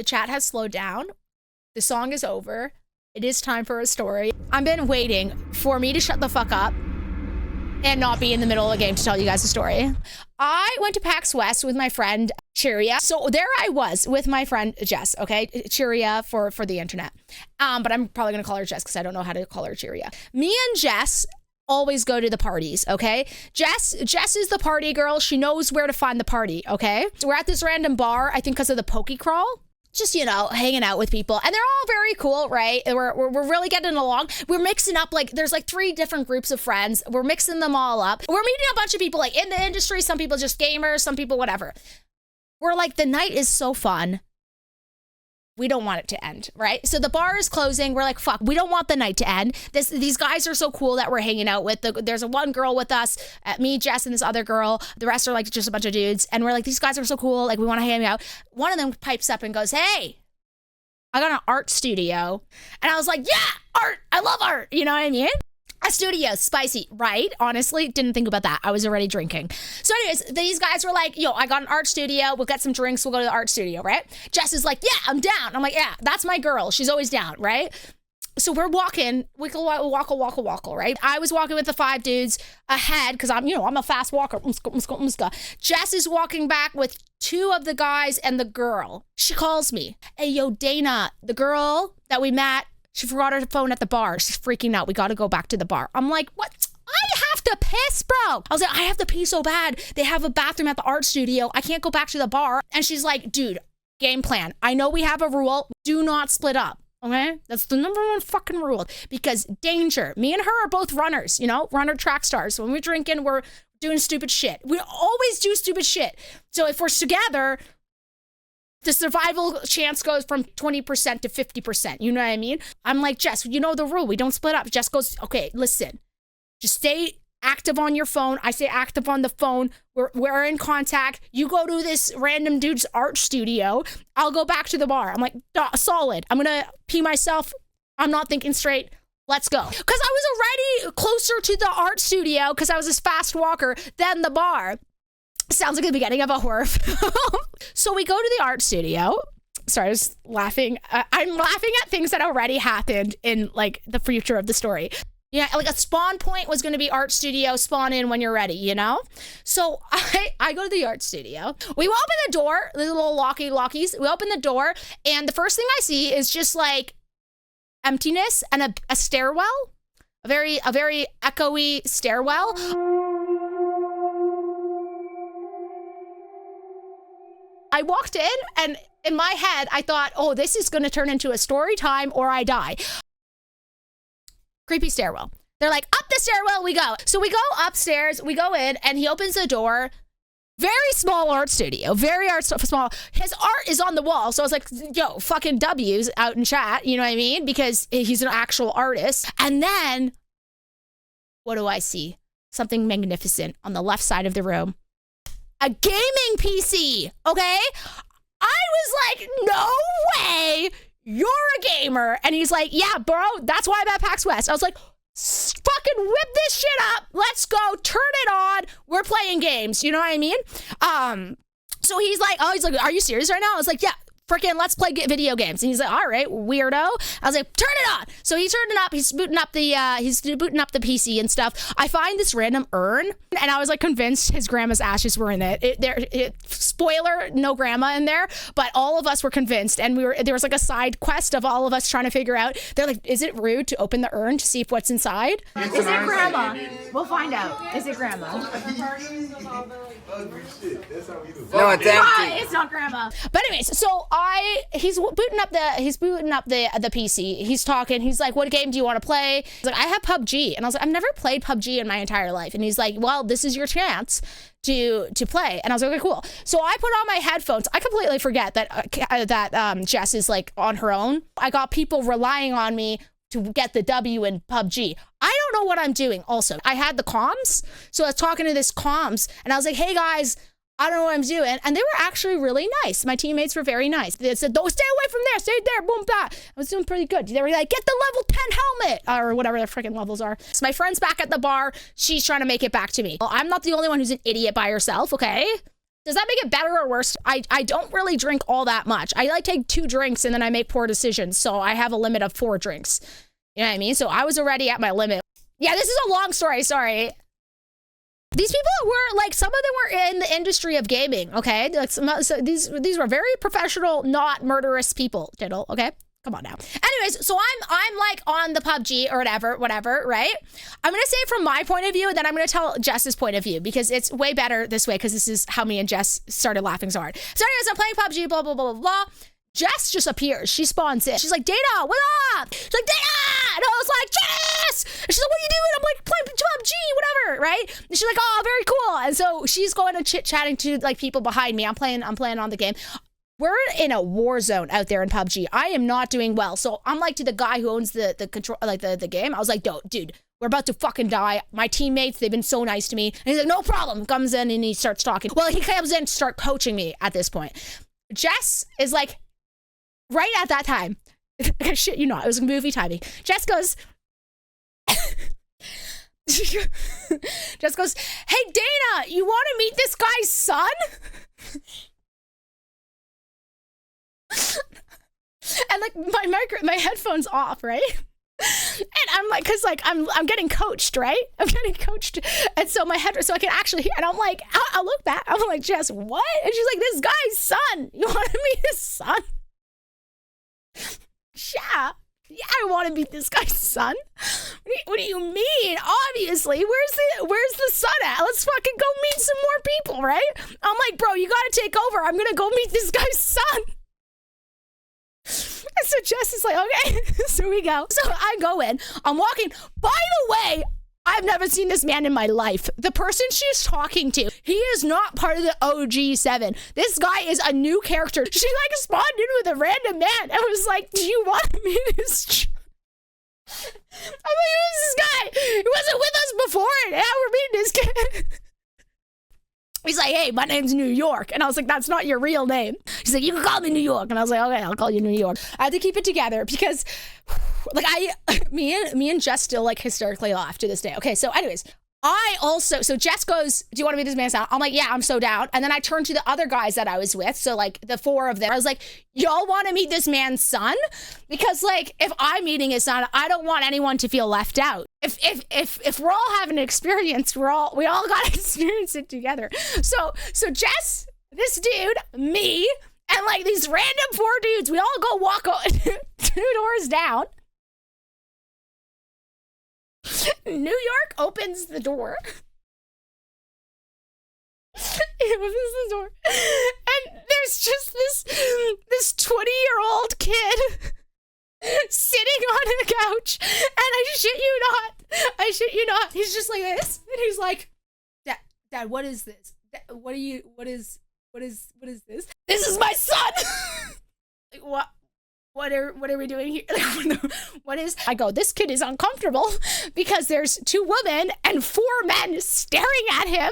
chat has slowed down. The song is over. It is time for a story. I've been waiting for me to shut the fuck up and not be in the middle of the game to tell you guys a story. I went to PAX West with my friend Cheeria. So there I was with my friend Jess, okay? Cheeria for the internet. But I'm probably gonna call her Jess because I don't know how to call her Cheeria. Me and Jess always go to the parties, okay? Jess is the party girl. She knows where to find the party, okay? So we're at this random bar, I think because of the Poke Crawl. Just, you know, hanging out with people. And they're all very cool, right? We're really getting along. We're mixing up, like, there's like 3 different groups of friends. We're mixing them all up. We're meeting a bunch of people, like, in the industry. Some people just gamers, some people whatever. We're like, the night is so fun. We don't want it to end, right? So the bar is closing. We're like, fuck, we don't want the night to end. These guys are so cool that we're hanging out with. There's one girl with us, me, Jess, and this other girl. The rest are like just a bunch of dudes. And we're like, these guys are so cool. Like, we want to hang out. One of them pipes up and goes, hey, I got an art studio. And I was like, yeah, art. I love art. You know what I mean? A studio, spicy, right? Honestly, didn't think about that. I was already drinking. So anyways, these guys were like, yo, I got an art studio. We'll get some drinks. We'll go to the art studio, right? Jess is like, yeah, I'm down. I'm like, yeah, that's my girl. She's always down, right? So we're walking, wackle, right? I was walking with the 5 dudes ahead because I'm a fast walker. Jess is walking back with 2 of the guys and the girl. She calls me. Hey, yo, Dayna, the girl that we met, she forgot her phone at the bar. She's freaking out. We got to go back to the bar. I'm like, what? I have to piss, bro. I was like, I have to pee so bad. They have a bathroom at the art studio. I can't go back to the bar. And she's like, dude, game plan. I know we have a rule. Do not split up. Okay? That's the #1 fucking rule. Because danger. Me and her are both runners, runner track stars. When we're drinking, we're doing stupid shit. We always do stupid shit. So if we're together, the survival chance goes from 20% to 50%. You know what I mean? I'm like, Jess, you know the rule. We don't split up. Jess goes, okay, listen. Just stay active on your phone. I say active on the phone. We're in contact. You go to this random dude's art studio. I'll go back to the bar. I'm like, solid. I'm going to pee myself. I'm not thinking straight. Let's go. Because I was already closer to the art studio because I was this fast walker than the bar. Sounds like the beginning of a horror film. So we go to the art studio. Sorry, I was laughing. I'm laughing at things that already happened in like the future of the story. Yeah, like a spawn point was going to be art studio, spawn in when you're ready, So I go to the art studio. We open the door, the little lockies. We open the door, and the first thing I see is just like emptiness and a stairwell, a very echoey stairwell. I walked in, and in my head, I thought, oh, this is going to turn into a story time or I die. Creepy stairwell. They're like, up the stairwell we go. So we go upstairs, we go in, and he opens the door. Very small art studio, small. His art is on the wall. So I was like, yo, fucking W's out in chat. You know what I mean? Because he's an actual artist. And then, what do I see? Something magnificent on the left side of the room. A gaming PC, okay? I was like, no way, you're a gamer. And he's like, yeah, bro, that's why I'm at PAX West. I was like, fucking whip this shit up. Let's go, turn it on. We're playing games, you know what I mean? So he's like, are you serious right now? I was like, yeah. Freaking let's play video games. And he's like, all right, weirdo. I was like, turn it on. So he turned it up. He's booting up the PC and stuff. I find this random urn, and I was like convinced his grandma's ashes were in it. Spoiler, no grandma in there, but all of us were convinced, and there was like a side quest of all of us trying to figure out. They're like, is it rude to open the urn to see if what's inside? Is it grandma? We'll find out. Is it grandma? No, it's empty. It's not grandma. But anyways, so he's booting up the PC. He's talking. He's like, what game do you want to play? He's like, I have PUBG. And I was like, I've never played PUBG in my entire life. And he's like, well, this is your chance to play. And I was like, okay, cool. So I put on my headphones. I completely forget that Jess is like on her own. I got people relying on me to get the W in PUBG. I don't know what I'm doing also. I had the comms. So I was talking to this comms, and I was like, hey guys, I don't know what I'm doing. And they were actually really nice. My teammates were very nice. They said, don't stay away from there. Stay there. Boom, bah. I was doing pretty good. They were like, get the level 10 helmet or whatever their freaking levels are. So my friend's back at the bar. She's trying to make it back to me. Well, I'm not the only one who's an idiot by herself, okay? Does that make it better or worse? I don't really drink all that much. I like take 2 drinks and then I make poor decisions. So I have a limit of 4 drinks. You know what I mean? So I was already at my limit. Yeah, this is a long story. Sorry. These people were like, some of them were in the industry of gaming. Okay, like so these were very professional, not murderous people. Diddle. Okay. Come on now. Anyways, so I'm like on the PUBG or whatever, right? I'm going to say it from my point of view, and then I'm going to tell Jess's point of view, because it's way better this way, because this is how me and Jess started laughing so hard. So anyways, I'm playing PUBG, blah, blah, blah, blah, blah. Jess just appears. She spawns in. She's like, Dayna, what up? She's like, Dayna! And I was like, Jess! And she's like, what are you doing? I'm like, playing PUBG, whatever, right? And she's like, oh, very cool. And so she's going and chit-chatting to like people behind me. I'm playing on the game. We're in a war zone out there in PUBG. I am not doing well. So I'm like to the guy who owns the control, like the game. I was like, dude, we're about to fucking die. My teammates, they've been so nice to me. And he's like, no problem. Comes in and he starts talking. Well, he comes in to start coaching me at this point. Jess is like, right at that time, shit, you know, it was movie timing. Jess goes, hey, Dayna, you want to meet this guy's son? And like my headphones off, right? And I'm like, cause like I'm getting coached, right? I'm getting coached, and so so I can actually hear. And I'm like, I look back, I'm like, Jess, what? And she's like, this guy's son. You want to meet his son? Yeah, I want to meet this guy's son. What do you mean? Obviously, where's the son at? Let's fucking go meet some more people, right? I'm like, bro, you gotta take over. I'm gonna go meet this guy's son. And so Jess is like, okay, so we go. So I go in, I'm walking. By the way, I've never seen this man in my life. The person she's talking to, he is not part of the OG7. This guy is a new character. She like spawned in with a random man and was like, do you want to meet this? I'm like, who's this guy? He wasn't with us before, and now we're meeting this kid. He's like, hey, my name's New York. And I was like, that's not your real name. He's like, you can call me New York. And I was like, okay, I'll call you New York. I had to keep it together because like me and Jess still like hysterically laugh to this day. Okay, so anyways, so Jess goes, do you want to meet this man's son? I'm like, yeah, I'm so down. And then I turned to the other guys that I was with. So like the 4 of them, I was like, y'all want to meet this man's son? Because like, if I'm meeting his son, I don't want anyone to feel left out. If we're all having an experience, we all got to experience it together. So Jess, this dude, me, and like these random 4 dudes, we all go walk 2 doors down. New York opens the door. He opens the door. And there's just this 20-year-old kid sitting on a couch. And I shit you not. He's just like this. And he's like, Dad, what is this? What is this? This is my son. Like, what? What are we doing here? What is? I go, this kid is uncomfortable because there's 2 women and 4 men staring at him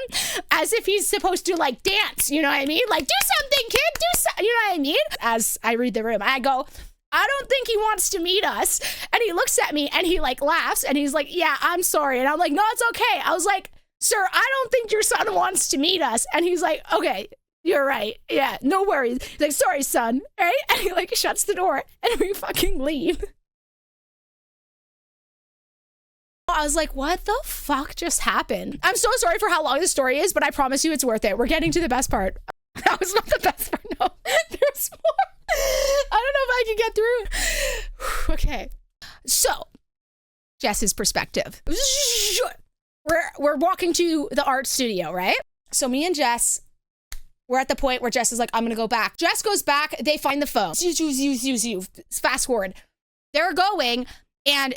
as if he's supposed to like dance. You know what I mean? Like, do something, kid. Do something. You know what I mean? As I read the room, I go, I don't think he wants to meet us. And he looks at me and he like laughs and he's like, yeah, I'm sorry. And I'm like, no, it's okay. I was like, sir, I don't think your son wants to meet us. And he's like, okay. You're right. Yeah, no worries. He's like, sorry, son. Right? And he like shuts the door and we fucking leave. I was like, what the fuck just happened? I'm so sorry for how long this story is, but I promise you it's worth it. We're getting to the best part. That was not the best part. No, there's more. I don't know if I can get through. Okay. So, Jess's perspective. We're walking to the art studio, right? So me and Jess, we're at the point where Jess is like, I'm gonna go back. Jess goes back, they find the phone. Fast forward. They're going, and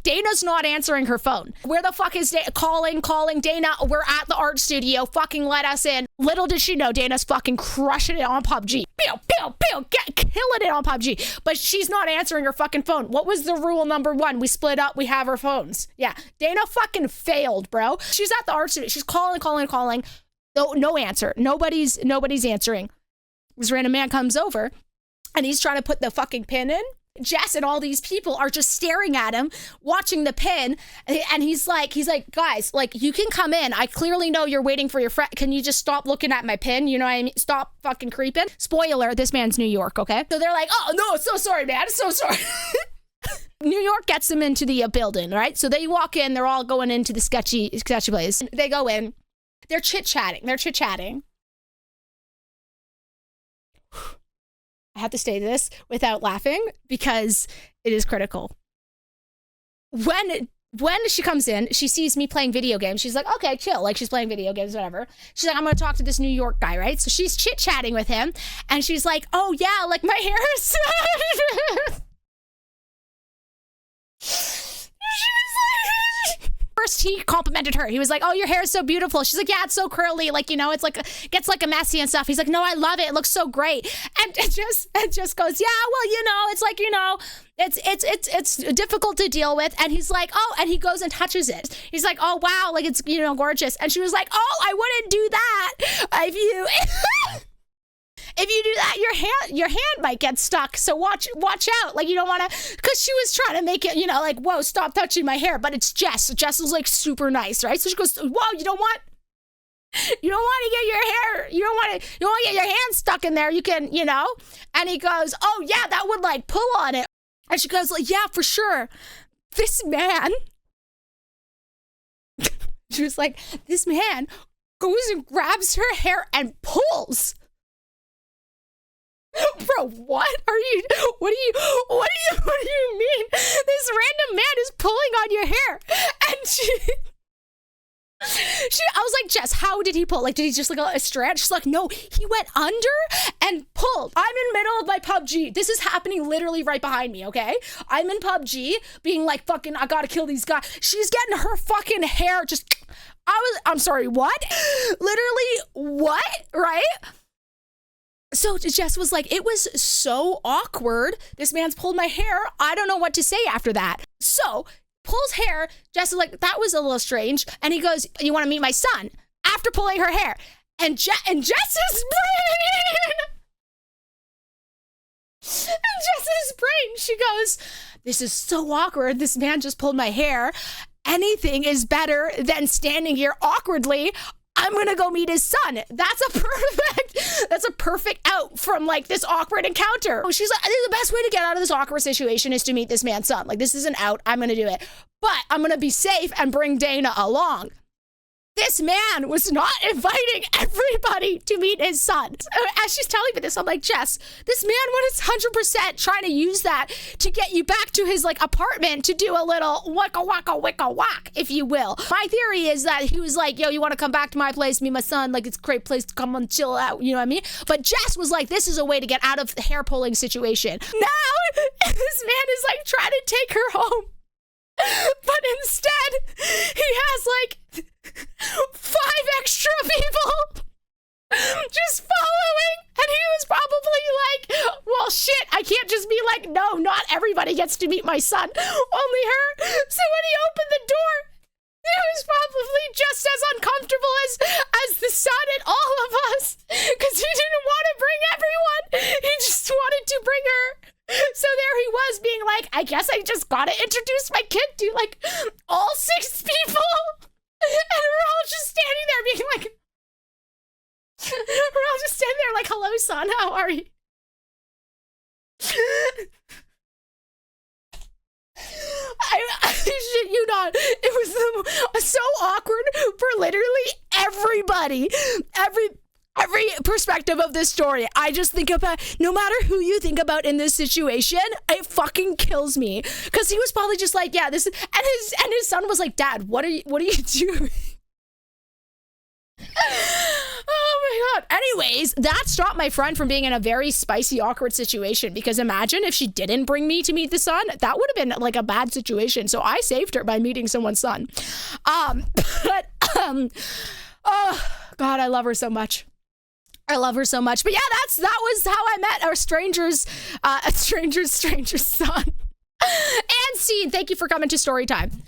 Dayna's not answering her phone. Where the fuck is calling Dayna? We're at the art studio. Fucking let us in. Little did she know, Dayna's fucking crushing it on PUBG. Killing it on PUBG. But she's not answering her fucking phone. What was the rule number 1? We split up, we have our phones. Yeah, Dayna fucking failed, bro. She's at the art studio. She's calling. No answer. Nobody's answering. This random man comes over and he's trying to put the fucking pin in. Jess and all these people are just staring at him, watching the pin, and he's like, guys, like, you can come in. I clearly know you're waiting for your friend. Can you just stop looking at my pin? You know what I mean? Stop fucking creeping. Spoiler, this man's New York, okay? So they're like, oh, no, so sorry, man. So sorry. New York gets them into the building, right? So they walk in. They're all going into the sketchy place. They go in. They're chit-chatting. I have to say this without laughing because it is critical. When she comes in, she sees me playing video games. She's like, okay, chill. Like, she's playing video games, whatever. She's like, I'm going to talk to this New York guy, right? So she's chit-chatting with him, and she's like, oh, yeah, like, my hair is so... First, he complimented her. He was like, oh, your hair is so beautiful. She's like, yeah, it's so curly. Like, you know, it's like, gets like a messy and stuff. He's like, no, I love it. It looks so great. And it just goes, yeah, well, you know, it's like, you know, it's difficult to deal with. And he's like, oh, and he goes and touches it. He's like, oh, wow, like, it's, you know, gorgeous. And she was like, oh, I wouldn't do that if you... If you do that, your hand might get stuck. So watch out. Like, you don't want to, because she was trying to make it, you know, like, whoa, stop touching my hair. But it's Jess. So Jess is like super nice, right? So she goes, whoa, you don't want to get your hair, you don't want to get your hand stuck in there. You can, you know. And he goes, oh yeah, that would like pull on it. And she goes, like, yeah, for sure. This man, she was like, this man goes and grabs her hair and pulls. Bro, what do you mean? This random man is pulling on your hair. And I was like, Jess, how did he pull? Like, did he just like a strand? She's like, no, he went under and pulled. I'm in the middle of my PUBG. This is happening literally right behind me, okay? I'm in PUBG being like, fucking, I gotta kill these guys. She's getting her fucking hair just, I'm sorry, what? Literally, what? Right? So Jess was like, it was so awkward. This man's pulled my hair. I don't know what to say after that. So pulls hair. Jess is like, that was a little strange. And he goes, you want to meet my son? After pulling her hair. And Jess's brain. And Jess's brain, she goes, this is so awkward. This man just pulled my hair. Anything is better than standing here awkwardly. I'm gonna go meet his son. That's a perfect out from like this awkward encounter. She's like, I think the best way to get out of this awkward situation is to meet this man's son. Like, this is an out. I'm gonna do it. But I'm gonna be safe and bring Dayna along. This man was not inviting everybody to meet his son. As she's telling me this, I'm like, Jess, this man was 100% trying to use that to get you back to his like apartment to do a little waka waka wicka whack, if you will. My theory is that he was like, yo, you want to come back to my place, meet my son? Like, it's a great place to come and chill out, you know what I mean? But Jess was like, this is a way to get out of the hair pulling situation. Now, this man is like trying to take her home. But instead, he has like 5 extra people just following. And he was probably like, well, shit, I can't just be like, no, not everybody gets to meet my son, only her. So when he opened the door, he was probably just as uncomfortable as the son and all of us, because he didn't want to bring everyone. He just wanted to bring her. So there he was being like, I guess I just gotta introduce my kid to like all 6 people. And we're all just standing there being like, we're all just standing there like, hello, son, how are you? I shit you not. It was so awkward for literally everybody. Every perspective of this story. I just think about, no matter who you think about in this situation, it fucking kills me. Because he was probably just like, yeah, this is, and his son was like, Dad, what are you doing? Oh my God. Anyways, that stopped my friend from being in a very spicy, awkward situation, because imagine if she didn't bring me to meet the son. That would have been like a bad situation. So I saved her by meeting someone's son. Oh God, I love her so much. I love her so much. But yeah, that was how I met a stranger's son. And scene, thank you for coming to Storytime.